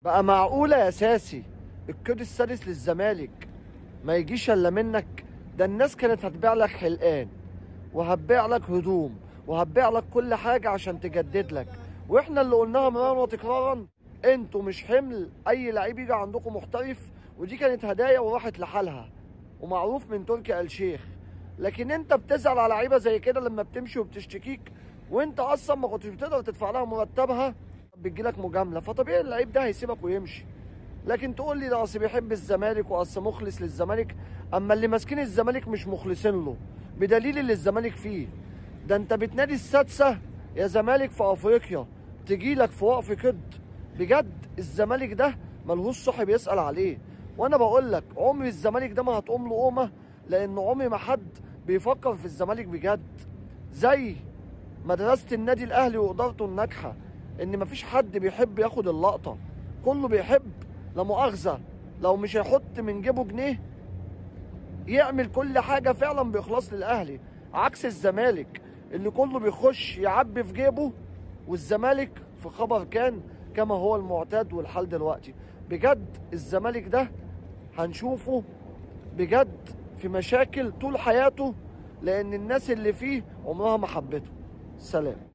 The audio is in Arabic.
بقى معقولة يا ساسي القيد السادس للزمالك ما يجيش الا منك؟ ده الناس كانت هتبيع لك حلقان وهتبيع لك هدوم وهتبيع لك كل حاجة عشان تجدد لك، واحنا اللي قلناها مرارا وتكرارا انتوا مش حمل اي لعيب يجي عندكم محترف، ودي كانت هدايا وراحت لحالها ومعروف من تركي آل الشيخ. لكن انت بتزعل على لعيبه زي كده لما بتمشي وبتشتكيك، وانت اصلا ما كنتش بتقدر تدفع لها مرتبها، بتجيلك مجامله، فطبيعي اللعيب ده هيسيبك ويمشي. لكن تقول لي ده اصل بيحب الزمالك واصل مخلص للزمالك، اما اللي ماسكين الزمالك مش مخلصين له، بدليل اللي الزمالك فيه. ده انت بتنادي السادسه يا زمالك في افريقيا، تجيلك في وقف كد. بجد الزمالك ده ملهوش صاحب يسأل عليه. وانا بقول لك عمر الزمالك ده ما هتقوم له قومه، لان عمري ما حد بيفكر في الزمالك بجد. زي مدرسه النادي الاهلي وادارته الناجحه، ان مفيش حد بيحب ياخد اللقطه، كله بيحب لا مؤاخذه لو مش هيحط من جيبه جنيه يعمل كل حاجه فعلا باخلاص للاهلي، عكس الزمالك اللي كله بيخش يعبي في جيبه. والزمالك في خبر كان كما هو المعتاد والحال دلوقتي. بجد الزمالك ده هنشوفه بجد في مشاكل طول حياته، لان الناس اللي فيه عمرها ما حبته. سلام.